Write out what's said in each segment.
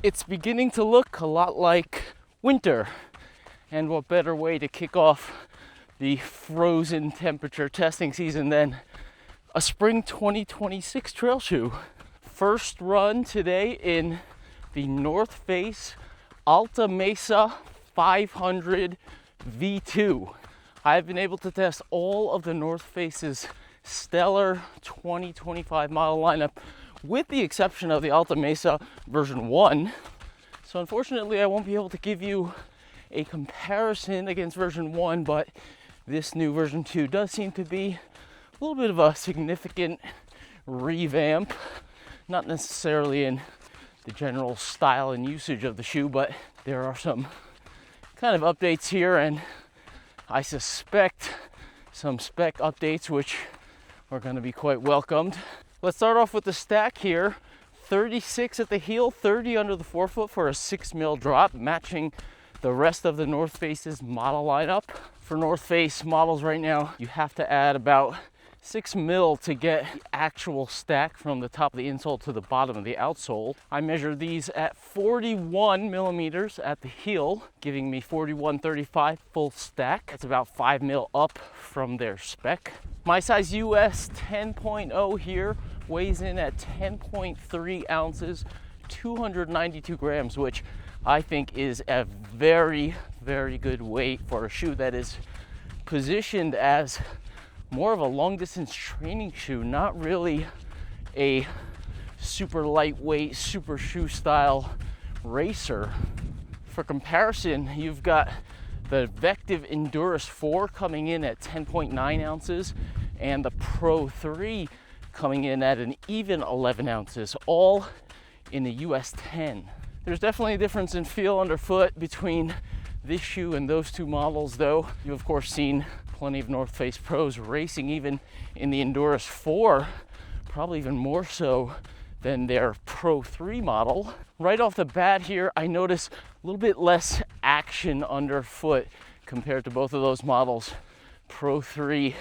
It's beginning to look a lot like winter, and what better way to kick off the frozen temperature testing season than a spring 2026 trail shoe. First run today in the North Face Altamesa 500 V2. I've been able to test all of the North Face's stellar 2025 model lineup with the exception of the Altamesa version 1. So unfortunately I won't be able to give you a comparison against version 1, but this new version 2 does seem to be a little bit of a significant revamp. Not necessarily in the general style and usage of the shoe, but there are some kind of updates here, and I suspect some spec updates which are going to be quite welcomed. Let's start off with the stack here. 36 at the heel, 30 under the forefoot for a 6 mil drop, matching the rest of the North Face's model lineup. For North Face models right now, you have to add about 6 mil to get the actual stack from the top of the insole to the bottom of the outsole. I measured these at 41 millimeters at the heel, giving me 41.35 full stack. That's about 5 mil up from their spec. My size US 10.0 here weighs in at 10.3 ounces, 292 grams, which I think is a very, very good weight for a shoe that is positioned as more of a long distance training shoe, not really a super lightweight, super shoe style racer. For comparison, you've got the Vective Enduris 4 coming in at 10.9 ounces and the Pro 3 coming in at an even 11 ounces, all in the US 10. There's definitely a difference in feel underfoot between this shoe and those two models, though. You've of course seen plenty of North Face pros racing even in the Enduris 4, probably even more so than their Pro 3 model. Right off the bat here, I notice a little bit less action underfoot compared to both of those models. Pro 3,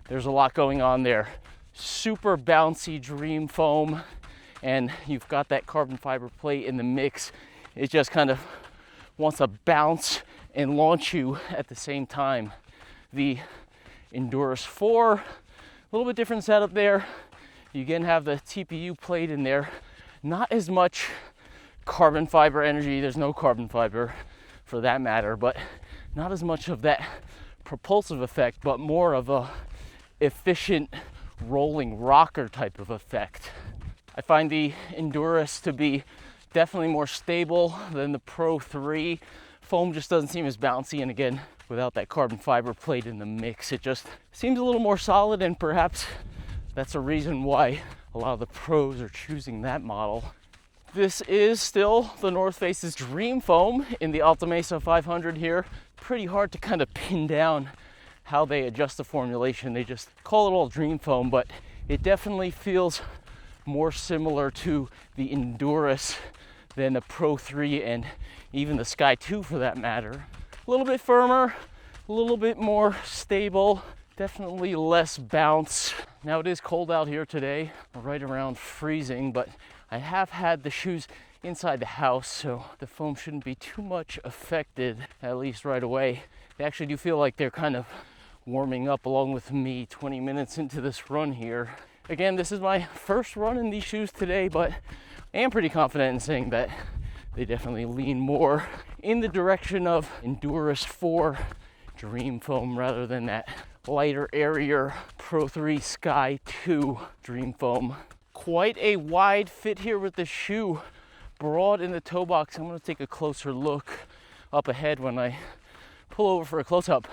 there's a lot going on there. Super bouncy Dream foam, and you've got that carbon fiber plate in the mix. It just kind of wants to bounce and launch you at the same time. The Enduris 4, a little bit different setup there. You again have the TPU plate in there. Not as much carbon fiber energy. There's no carbon fiber for that matter, but not as much of that propulsive effect, but more of a efficient rolling rocker type of effect. I find the Enduris to be definitely more stable than the Pro 3. Foam just doesn't seem as bouncy, and again, without that carbon fiber plate in the mix, it just seems a little more solid, and perhaps that's a reason why a lot of the pros are choosing that model. This is still the North Face's Dream foam in the Altamesa 500 here. Pretty hard to kind of pin down how they adjust the formulation. They just call it all Dream foam, but it definitely feels more similar to the Enduris than the Pro 3 and even the Sky 2 for that matter. A little bit firmer, a little bit more stable, definitely less bounce. Now it is cold out here today, right around freezing, but I have had the shoes inside the house, so the foam shouldn't be too much affected, at least right away. They actually do feel like they're kind of warming up along with me 20 minutes into this run here. Again, this is my first run in these shoes today, but I am pretty confident in saying that they definitely lean more in the direction of Enduris 4 Dream foam rather than that lighter, airier Pro 3 Sky 2 Dream foam. Quite a wide fit here with the shoe, broad in the toe box. I'm going to take a closer look up ahead when I pull over for a close-up.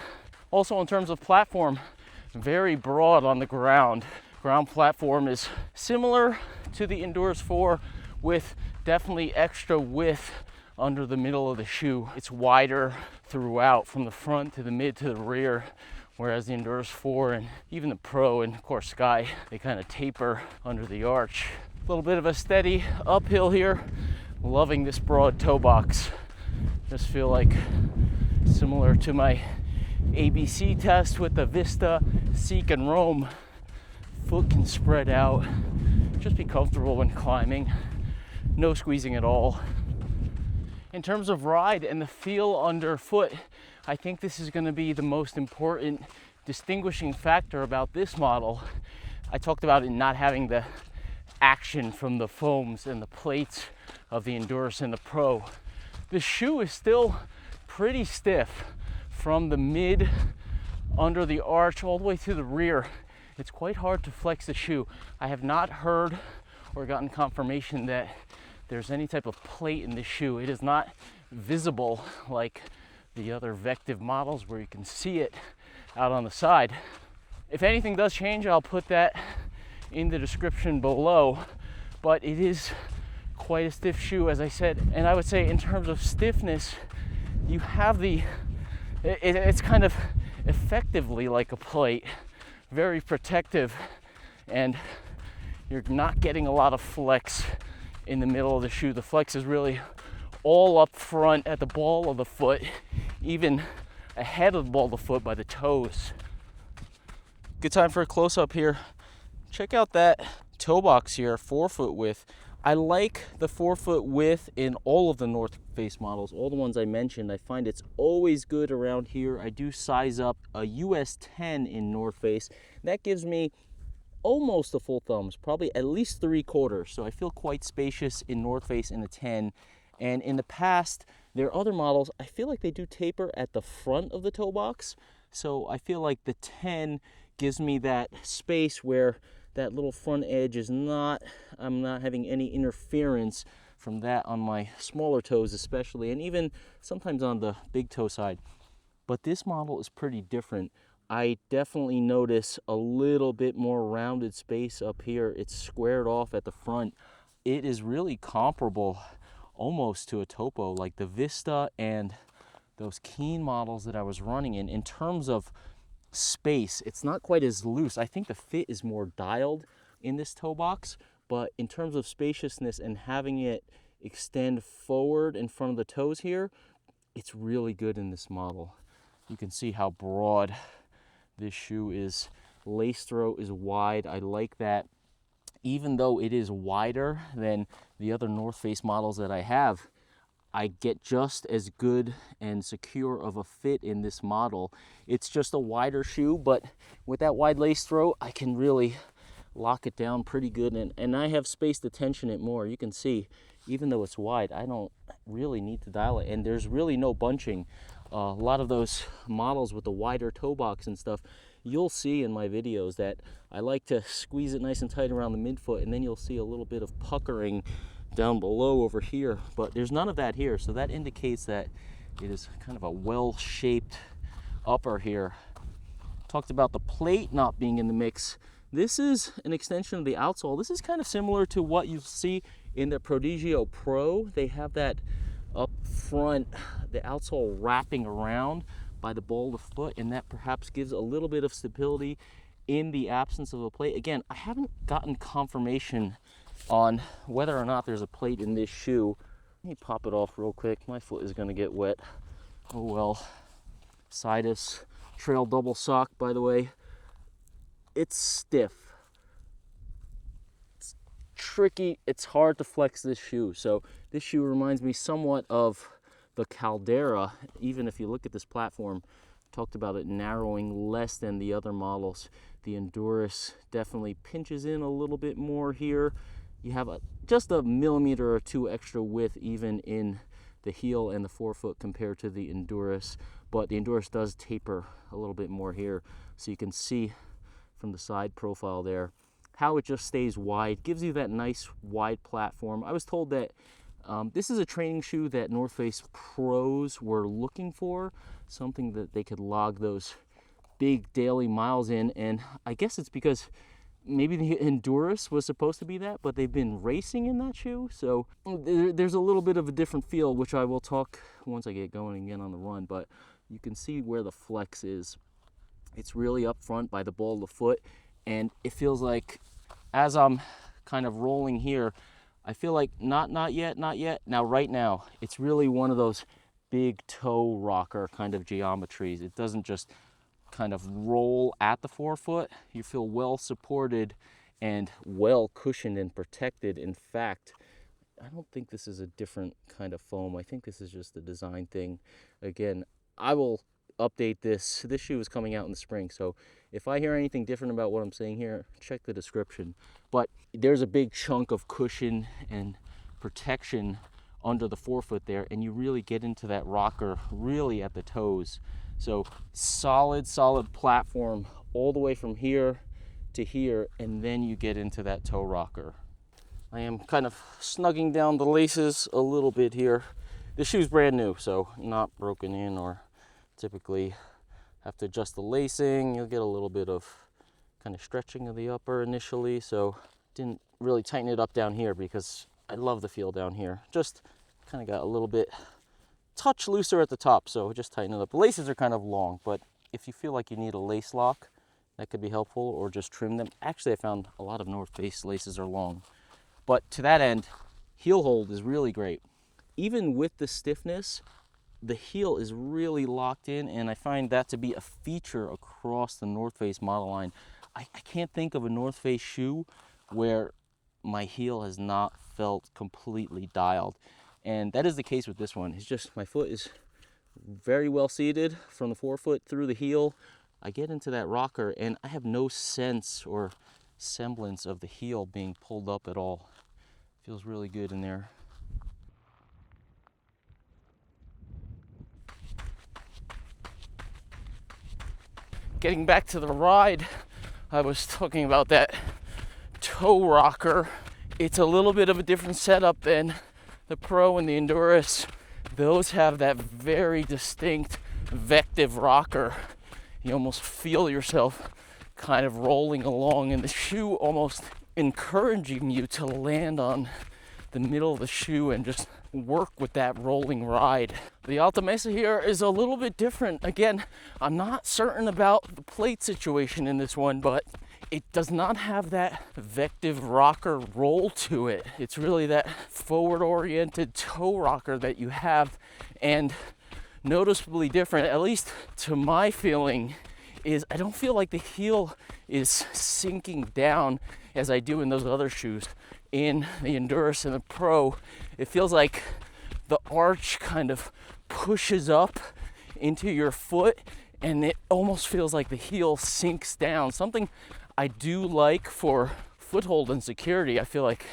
Also, in terms of platform, very broad on the ground. Ground platform is similar to the Enduris 4 with definitely extra width under the middle of the shoe. It's wider throughout from the front to the mid to the rear, whereas the Enduris 4 and even the Pro and of course Sky, they kind of taper under the arch. A little bit of a steady uphill here. Loving this broad toe box. Just feel like similar to my ABC test with the Vista, Seek, and Roam. Foot can spread out, just be comfortable when climbing, no squeezing at all. In terms of ride and the feel underfoot, I think this is going to be the most important distinguishing factor about this model. I talked about it not having the action from the foams and the plates of the Enduris and the Pro. The shoe is still pretty stiff from the mid under the arch all the way to the rear. It's quite hard to flex the shoe. I have not heard or gotten confirmation that there's any type of plate in the shoe. It is not visible like the other Vective models where you can see it out on the side. If anything does change, I'll put that in the description below, but it is quite a stiff shoe, as I said. And I would say in terms of stiffness, you have it's kind of effectively like a plate, very protective, and you're not getting a lot of flex in the middle of the shoe. The flex is really all up front at the ball of the foot, even ahead of the ball of the foot by the toes. Good time for a close-up here. Check out that toe box here, 4-foot width. I like the 4-foot width in all of the North Face models, all the ones I mentioned. I find it's always good around here. I do size up a US 10 in North Face. That gives me almost a full thumbs, probably at least 3/4. So I feel quite spacious in North Face in a 10. And in the past, there are other models, I feel like they do taper at the front of the toe box. So I feel like the 10 gives me that space where that little front edge is not, I'm not having any interference from that on my smaller toes especially, and even sometimes on the big toe side. But this model is pretty different. I definitely notice a little bit more rounded space up here. It's squared off at the front. It is really comparable almost to a Topo, like the Vista and those Keen models that I was running in terms of space. It's not quite as loose. I think the fit is more dialed in this toe box, but in terms of spaciousness and having it extend forward in front of the toes here, it's really good in this model. You can see how broad this shoe is. Lace throat is wide. I like that. Even though it is wider than the other North Face models that I have, I get just as good and secure of a fit in this model. It's just a wider shoe, but with that wide lace throat, I can really lock it down pretty good, and I have space to tension it more. You can see, even though it's wide, I don't really need to dial it, and there's really no bunching. A lot of those models with the wider toe box and stuff, you'll see in my videos that I like to squeeze it nice and tight around the midfoot, and then you'll see a little bit of puckering down below over here, but there's none of that here, so that indicates that it is kind of a well-shaped upper here. Talked about the plate not being in the mix. This is an extension of the outsole. This is kind of similar to what you see in the Prodigio Pro. They have that up front, the outsole wrapping around by the ball of the foot, and that perhaps gives a little bit of stability in the absence of a plate. Again, I haven't gotten confirmation on whether or not there's a plate in this shoe. Let me pop it off real quick. My foot is gonna get wet. Oh well. Sidus Trail double sock, by the way. It's stiff. It's tricky. It's hard to flex this shoe. So this shoe reminds me somewhat of the Caldera. Even if you look at this platform, talked about it narrowing less than the other models. The Enduris definitely pinches in a little bit more here. You have just a millimeter or two extra width even in the heel and the 4-foot compared to the Enduris, but the Enduris does taper a little bit more here, so you can see from the side profile there how it just stays wide, gives you that nice wide platform. I was told that this is a training shoe that North Face pros were looking for, something that they could log those big daily miles in, and I guess it's because maybe the Enduris was supposed to be that, but they've been racing in that shoe, so there's a little bit of a different feel, which I will talk once I get going again on the run, but you can see where the flex is. It's really up front by the ball of the foot, and it feels like as I'm kind of rolling here, I feel like not yet. Now, right now, it's really one of those big toe rocker kind of geometries. It doesn't just kind of roll at the 4-foot. You feel well supported and well cushioned and protected. In fact, I don't think this is a different kind of foam. I think this is just a design thing. Again, I will update this. This shoe is coming out in the spring, so if I hear anything different about what I'm saying here, check the description. But there's a big chunk of cushion and protection under the forefoot there, and you really get into that rocker really at the toes. So solid platform all the way from here to here, and then you get into that toe rocker. I am kind of snugging down the laces a little bit here. This shoe's brand new, so not broken in, or typically have to adjust the lacing. You'll get a little bit of kind of stretching of the upper initially, so didn't really tighten it up down here because I love the feel down here. Just kind of got a little bit touch looser at the top, so just tighten it up. The laces are kind of long, but if you feel like you need a lace lock, that could be helpful, or just trim them. Actually, I found a lot of North Face laces are long. But to that end, heel hold is really great. Even with the stiffness, the heel is really locked in, and I find that to be a feature across the North Face model line. I can't think of a North Face shoe where my heel has not felt completely dialed. And that is the case with this one. It's just my foot is very well seated from the forefoot through the heel. I get into that rocker and I have no sense or semblance of the heel being pulled up at all. Feels really good in there. Getting back to the ride, I was talking about that toe rocker. It's a little bit of a different setup than the Pro and the Enduris. Those have that very distinct vective rocker. You almost feel yourself kind of rolling along, and the shoe almost encouraging you to land on the middle of the shoe and just work with that rolling ride. The Altamesa here is a little bit different. Again, I'm not certain about the plate situation in this one, but it does not have that vective rocker roll to it. It's really that forward-oriented toe rocker that you have, and noticeably different, at least to my feeling, is I don't feel like the heel is sinking down as I do in those other shoes. In the Enduris and the Pro, it feels like the arch kind of pushes up into your foot, and it almost feels like the heel sinks down. Something I do like for foothold and security. I feel like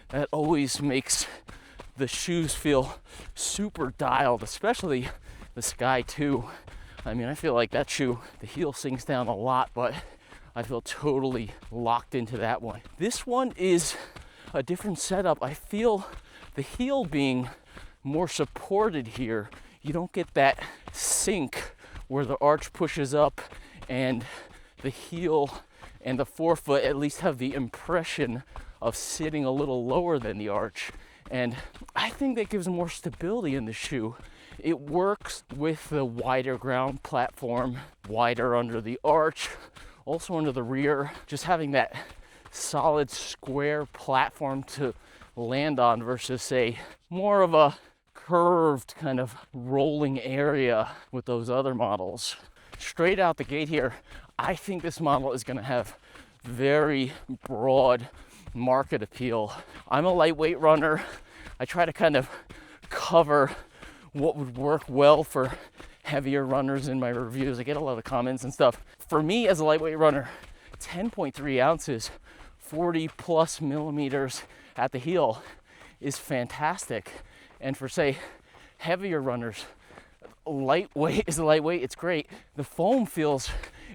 that always makes the shoes feel super dialed, especially the Sky 2. I mean, I feel like that shoe, the heel sinks down a lot, but I feel totally locked into that one. This one is a different setup. I feel the heel being more supported here. You don't get that sink where the arch pushes up and the heel and the forefoot at least have the impression of sitting a little lower than the arch. And I think that gives more stability in the shoe. It works with the wider ground platform, wider under the arch, also under the rear. Just having that solid square platform to land on versus, say, more of a curved kind of rolling area with those other models. Straight out the gate here, I think this model is going to have very broad market appeal. I'm a lightweight runner. I try to kind of cover what would work well for heavier runners in my reviews. I get a lot of comments and stuff. For me as a lightweight runner, 10.3 ounces, 40 plus millimeters at the heel is fantastic. And for, say, heavier runners, lightweight is lightweight, it's great. The foam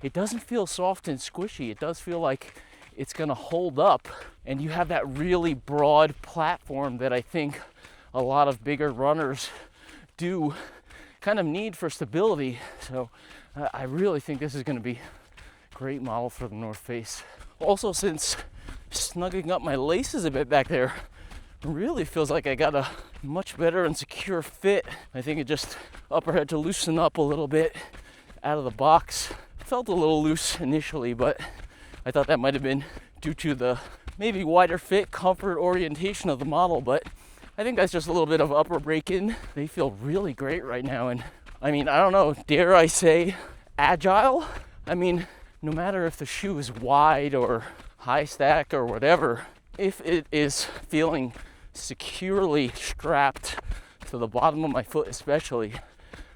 it doesn't feel soft and squishy. It does feel like it's gonna hold up, and you have that really broad platform that I think a lot of bigger runners do kind of need for stability. So I really think this is gonna be a great model for the North Face. Also, since snugging up my laces a bit back there, really feels like I got a much better and secure fit. I think it just upper had to loosen up a little bit out of the box. Felt a little loose initially, but I thought that might have been due to the maybe wider fit, comfort orientation of the model, but I think that's just a little bit of upper break-in. They feel really great right now, and I mean, I don't know, dare I say agile? I mean, no matter if the shoe is wide or high stack or whatever, if it is feeling securely strapped to the bottom of my foot especially,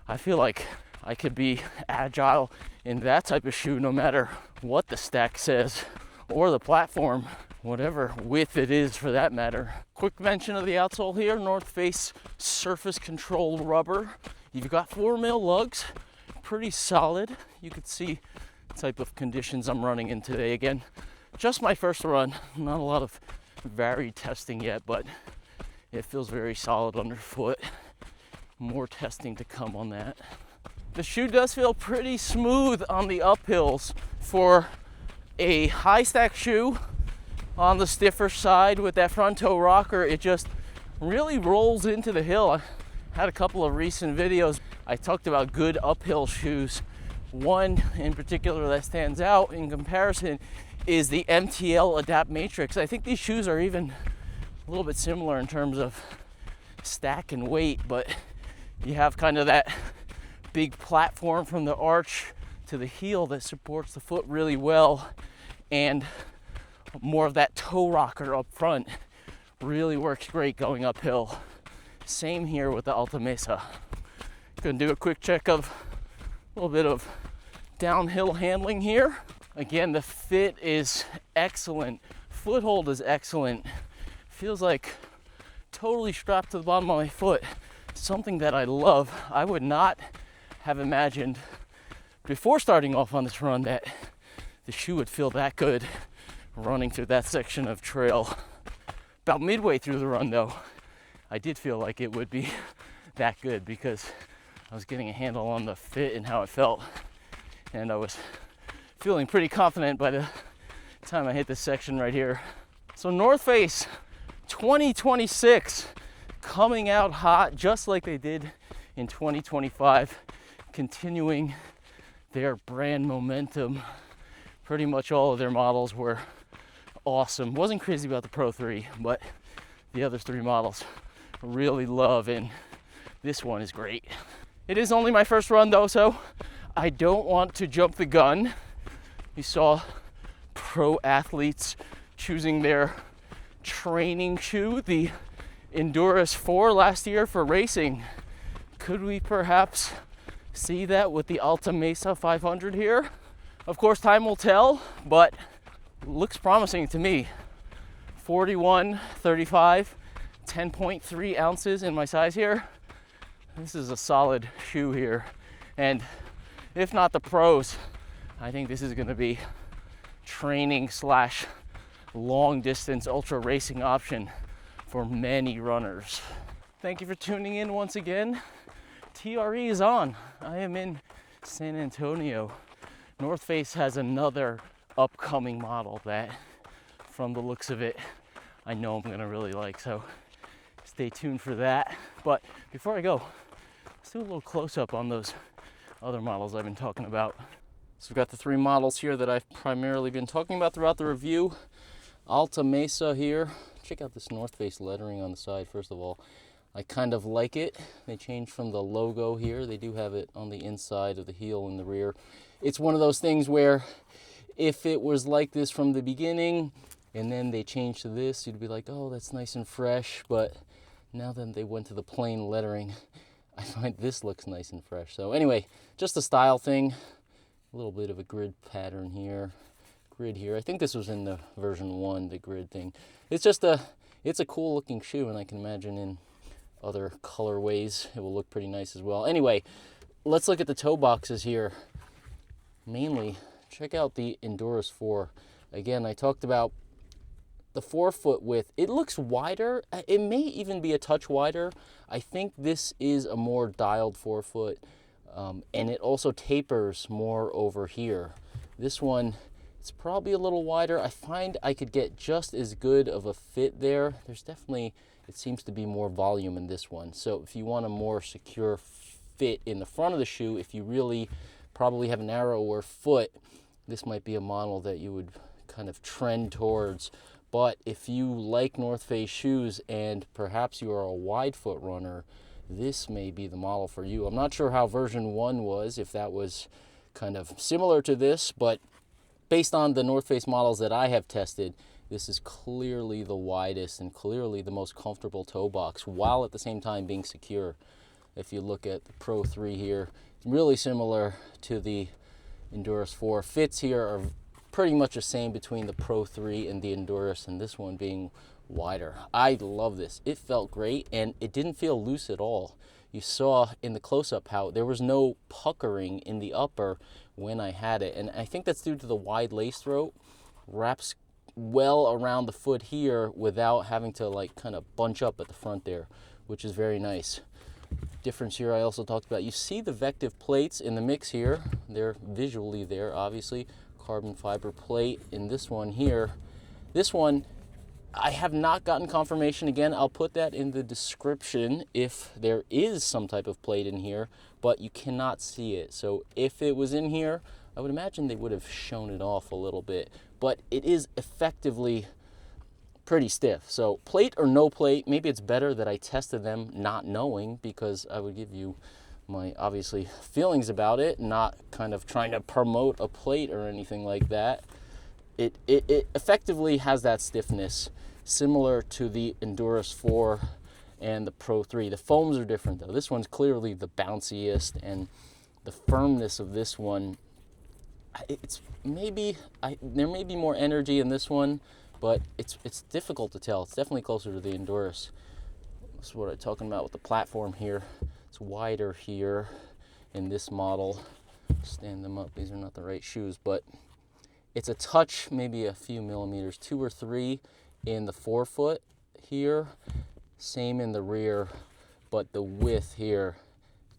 I feel like I could be agile in that type of shoe no matter what the stack says or the platform, whatever width it is for that matter. Quick mention of the outsole here, North Face surface control rubber. You've got 4mm lugs, pretty solid. You could see the type of conditions I'm running in today. Again, just my first run, not a lot of varied testing yet, but it feels very solid underfoot. More testing to come on that. The shoe does feel pretty smooth on the uphills for a high stack shoe. On the stiffer side with that front toe rocker, it just really rolls into the hill. I had a couple of recent videos. I talked about good uphill shoes. One in particular that stands out in comparison is the MTL Adapt Matrix. I think these shoes are even a little bit similar in terms of stack and weight, but you have kind of that big platform from the arch to the heel that supports the foot really well, and more of that toe rocker up front really works great going uphill. Same here with the Altamesa. Gonna do a quick check of a little bit of downhill handling here. Again, the fit is excellent, foothold is excellent. Feels like totally strapped to the bottom of my foot. Something that I love. I would not have imagined before starting off on this run that the shoe would feel that good running through that section of trail. About midway through the run though, I did feel like it would be that good because I was getting a handle on the fit and how it felt, and I was feeling pretty confident by the time I hit this section right here. So North Face 2026 coming out hot just like they did in 2025, continuing their brand momentum. Pretty much all of their models were awesome. Wasn't crazy about the Pro 3, but the other 3 models really love, and this one is great. It is only my first run though, so I don't want to jump the gun. You saw pro athletes choosing their training shoe, the Enduris 4 last year for racing. Could we perhaps see that with the Altamesa 500 here? Of course, time will tell, but looks promising to me. 41, 35, 10.3 ounces in my size here. This is a solid shoe here. And if not the pros, I think this is gonna be training / long distance ultra racing option for many runners. Thank you for tuning in once again. TRE is on. I am in San Antonio. North Face has another upcoming model that, from the looks of it, I know I'm gonna really like, so stay tuned for that. But before I go, let's do a little close-up on those other models I've been talking about. So we've got the 3 models here that I've primarily been talking about throughout the review. Altamesa here. Check out this North Face lettering on the side, first of all. I kind of like it. They changed from the logo here. They do have it on the inside of the heel in the rear. It's one of those things where if it was like this from the beginning and then they changed to this, you'd be like, oh, that's nice and fresh. But now that they went to the plain lettering, I find this looks nice and fresh. So anyway, just a style thing. A little bit of a grid pattern here. Grid here. I think this was in the version 1, the grid thing. It's just it's a cool looking shoe, and I can imagine in other colorways it will look pretty nice as well. Anyway, let's look at the toe boxes here. Mainly, check out the Enduris 4. Again, I talked about the forefoot width. It looks wider. It may even be a touch wider. I think this is a more dialed forefoot, and it also tapers more over here. This one, it's probably a little wider. I find I could get just as good of a fit there. There's definitely, it seems to be more volume in this one. So if you want a more secure fit in the front of the shoe, if you really probably have a narrower foot, this might be a model that you would kind of trend towards. But if you like North Face shoes and perhaps you are a wide foot runner, this may be the model for you. I'm not sure how version 1 was, if that was kind of similar to this, but based on the North Face models that I have tested, this is clearly the widest and clearly the most comfortable toe box, while at the same time being secure. If you look at the Pro 3 here, it's really similar to the Enduris 4. Fits here are pretty much the same between the Pro 3 and the Enduris, and this one being wider. I love this. It felt great, and it didn't feel loose at all. You saw in the close-up how there was no puckering in the upper when I had it, and I think that's due to the wide lace throat. Wraps well around the foot here without having to like kind of bunch up at the front there, which is very nice. Difference here I also talked about, you see the Vective plates in the mix here. They're visually there, obviously. Carbon fiber plate in this one here. This one, I have not gotten confirmation. Again, I'll put that in the description if there is some type of plate in here, but you cannot see it. So if it was in here, I would imagine they would have shown it off a little bit, but it is effectively pretty stiff. So plate or no plate, maybe it's better that I tested them not knowing, because I would give you my obviously feelings about it, not kind of trying to promote a plate or anything like that. It effectively has that stiffness similar to the Enduris 4 and the Pro 3. The foams are different though. This one's clearly the bounciest, and the firmness of this one, it's maybe, there may be more energy in this one, but it's difficult to tell. It's definitely closer to the Enduris. That's what I'm talking about with the platform here. It's wider here in this model. Stand them up. These are not the right shoes, but it's a touch, maybe a few millimeters, 2 or 3 in the forefoot here. Same in the rear, but the width here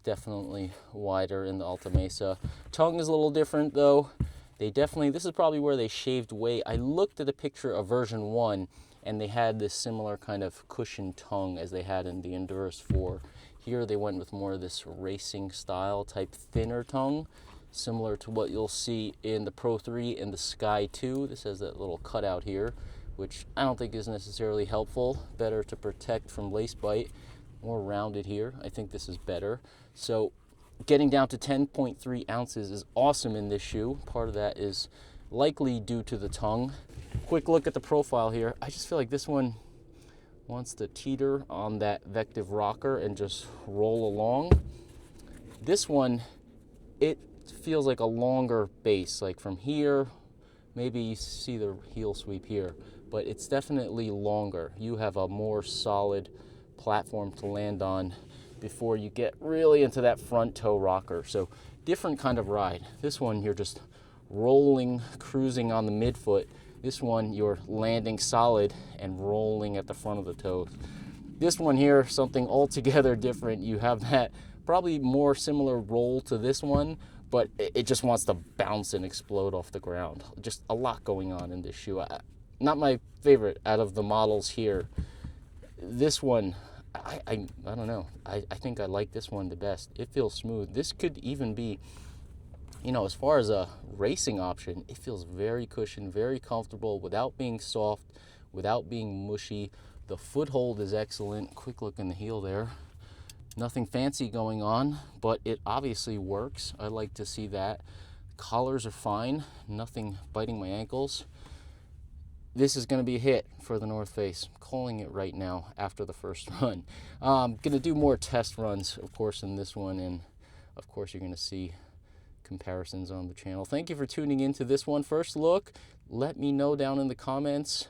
definitely wider in the Altamesa. Tongue is a little different though. They definitely, this is probably where they shaved weight. I looked at a picture of version 1 and they had this similar kind of cushioned tongue as they had in the Enduris 4. Here they went with more of this racing style type thinner tongue, similar to what you'll see in the Pro 3 and the Sky 2. This has that little cutout here, which I don't think is necessarily helpful. Better to protect from lace bite. More rounded here. I think this is better. So getting down to 10.3 ounces is awesome in this shoe. Part of that is likely due to the tongue. Quick look at the profile here. I just feel like this one wants to teeter on that Vective rocker and just roll along. This one, it feels like a longer base, like from here, maybe you see the heel sweep here, but it's definitely longer. You have a more solid platform to land on before you get really into that front toe rocker. So different kind of ride. This one you're just rolling, cruising on the midfoot. This one you're landing solid and rolling at the front of the toes. This one here, something altogether different. You have that probably more similar roll to this one, but it just wants to bounce and explode off the ground. Just a lot going on in this shoe. Not my favorite out of the models here. This one, I don't know. I think I like this one the best. It feels smooth. This could even be, you know, as far as a racing option, it feels very cushioned, very comfortable without being soft, without being mushy. The foothold is excellent. Quick look in the heel there. Nothing fancy going on, but it obviously works. I like to see that. Collars are fine. Nothing biting my ankles. This is going to be a hit for the North Face. I'm calling it right now after the first run. I'm going to do more test runs, of course, in this one, and of course you're going to see comparisons on the channel. Thank you for tuning into this one. First look. Let me know down in the comments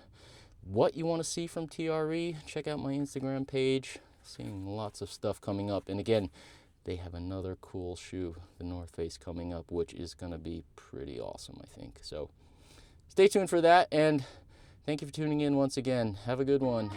what you want to see from TRE. Check out my Instagram page. Seeing lots of stuff coming up. And again, they have another cool shoe, the North Face, coming up, which is going to be pretty awesome, I think. So stay tuned for that, and thank you for tuning in once again. Have a good one.